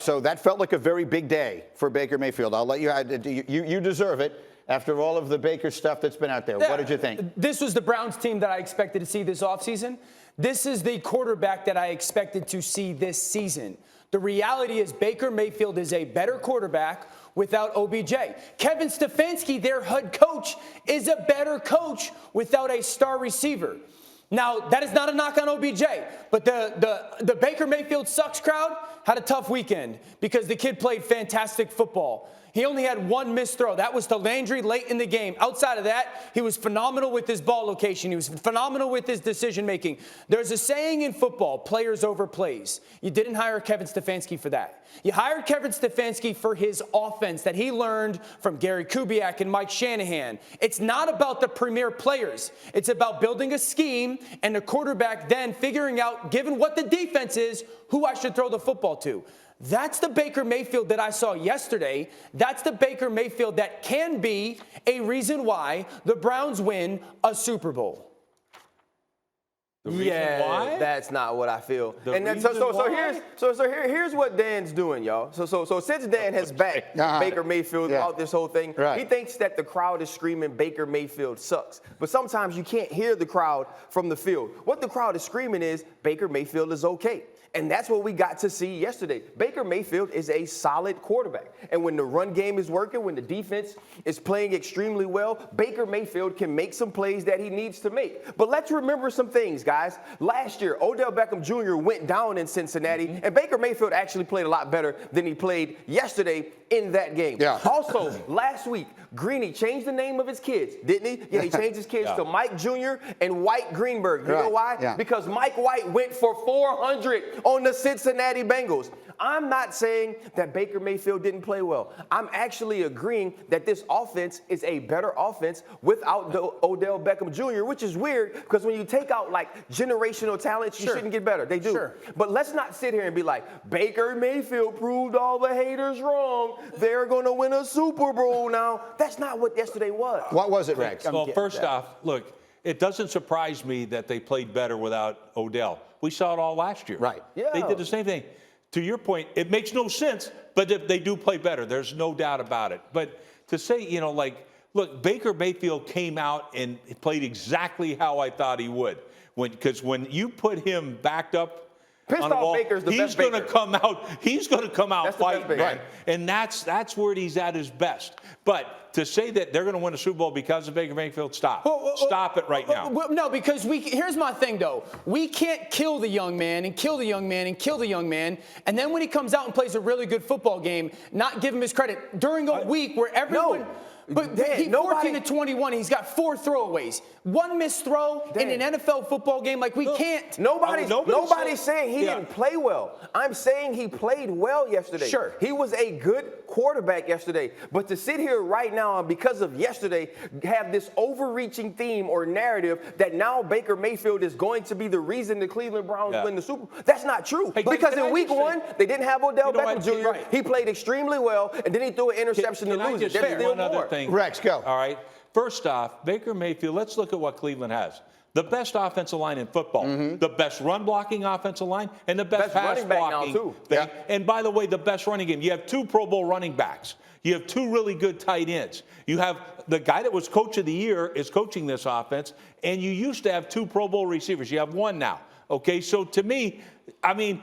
So that felt like a very big day for Baker Mayfield. I'll let you, you deserve it after all of the Baker stuff that's been out there. What did you think? This was the Browns team that I expected to see this offseason. This is the quarterback that I expected to see this season. The reality is Baker Mayfield is a better quarterback without OBJ. Kevin Stefanski, their head coach, is a better coach without a star receiver. Now, that is not a knock on OBJ, but the Baker Mayfield sucks crowd had a tough weekend because the kid played fantastic football. He only had one missed throw. That was to Landry late in the game. Outside of that, he was phenomenal with his ball location. He was phenomenal with his decision-making. There's a saying in football, players over plays. You didn't hire Kevin Stefanski for that. You hired Kevin Stefanski for his offense that he learned from Gary Kubiak and Mike Shanahan. It's not about the premier players. It's about building a scheme and the quarterback then figuring out, given what the defense is, who I should throw the football to. That's the Baker Mayfield that I saw yesterday. That's the Baker Mayfield that can be a reason why the Browns win a Super Bowl. Yeah, that's not what I feel. And then, here's what Dan's doing, y'all. So since Dan has backed Baker Mayfield throughout this whole thing, he thinks that the crowd is screaming Baker Mayfield sucks. But sometimes you can't hear the crowd from the field. What the crowd is screaming is Baker Mayfield is okay. And that's what we got to see yesterday. Baker Mayfield is a solid quarterback. And when the run game is working, when the defense is playing extremely well, Baker Mayfield can make some plays that he needs to make. But let's remember some things, guys. Last year, Odell Beckham Jr. went down in Cincinnati, and Baker Mayfield actually played a lot better than he played yesterday in that game. Yeah. Also, last week, Greeny changed the name of his kids, didn't he? Yeah, he changed his kids to Mike Jr. and White Greenberg. You know why? Yeah. Because Mike White went for 400 on the Cincinnati Bengals. I'm not saying that Baker Mayfield didn't play well. I'm actually agreeing that this offense is a better offense without Odell Beckham Jr., which is weird because when you take out like generational talents, you shouldn't get better. They do. Sure. But let's not sit here and be like, Baker Mayfield proved all the haters wrong. They're going to win a Super Bowl now. That's not what yesterday was. What was it, Rex? Well, first off, look, it doesn't surprise me that they played better without Odell. We saw it all last year. Right. Yeah. They did the same thing. To your point, it makes no sense, but if they do play better. There's no doubt about it. But to say, you know, like, look, Baker Mayfield came out and played exactly how I thought he would. Because when you put him backed up, pissed off Baker's the best Baker. He's going to come out fighting, right? And that's where he's at his best. But to say that they're going to win a Super Bowl because of Baker Mayfield, stop it right now. No, because here's my thing though. We can't kill the young man and kill the young man and kill the young man, and then when he comes out and plays a really good football game, not give him his credit during a week where everyone. But he's 14 to 21. He's got 4 throwaways. One missed throw in an NFL football game. Like, we can't. Nobody's saying he didn't play well. I'm saying he played well yesterday. Sure. He was a good quarterback yesterday. But to sit here right now and because of yesterday have this overreaching theme or narrative that now Baker Mayfield is going to be the reason the Cleveland Browns win the Super Bowl, that's not true. Hey, because in week 1, they didn't have Odell Beckham Jr. He played extremely well, and then he threw an interception to lose it. There's one other thing. Rex, go. All right. First off, Baker Mayfield, let's look at what Cleveland has. The best offensive line in football, the best run-blocking offensive line, and the best pass-blocking thing. Yeah. And by the way, the best running game. You have 2 Pro Bowl running backs. You have 2 really good tight ends. You have the guy that was coach of the year is coaching this offense, and you used to have 2 Pro Bowl receivers. You have 1 now. Okay, so to me, I mean,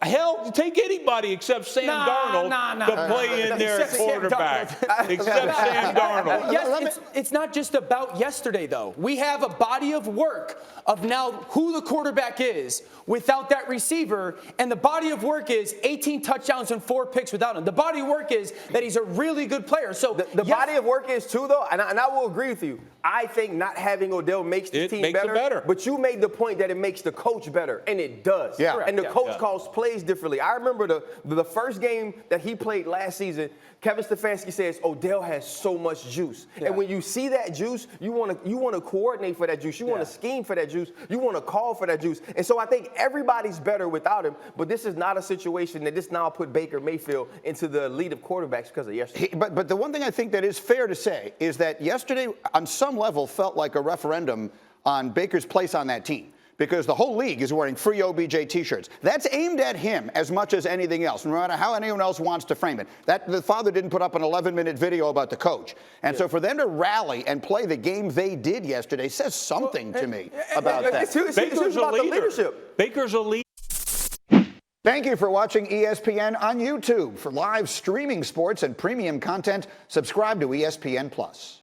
hell, take anybody except Sam Darnold to play in there at quarterback. Except Sam Darnold. Yes, it's not just about yesterday, though. We have a body of work of now who the quarterback is without that receiver, and the body of work is 18 touchdowns and 4 picks without him. The body of work is that he's a really good player. So the body of work is too, though, and I will agree with you. I think not having Odell makes the team better. But you made the point that it makes the coach better, and it does. Yeah. And the coach calls plays differently. I remember the first game that he played last season, Kevin Stefanski says Odell has so much juice. Yeah. And when you see that juice, you want to coordinate for that juice. You want to scheme for that juice. You want to call for that juice. And so I think everybody's better without him, but this is not a situation that this now put Baker Mayfield into the lead of quarterbacks because of yesterday. But the one thing I think that is fair to say is that yesterday on some level felt like a referendum on Baker's place on that team. because the whole league is wearing free OBJ T-shirts. That's aimed at him as much as anything else, no matter how anyone else wants to frame it. The father didn't put up an 11-minute video about the coach. And so for them to rally and play the game they did yesterday says something to me about that. Baker's a leader. Baker's a leader. Thank you for watching ESPN on YouTube. For live streaming sports and premium content, subscribe to ESPN+.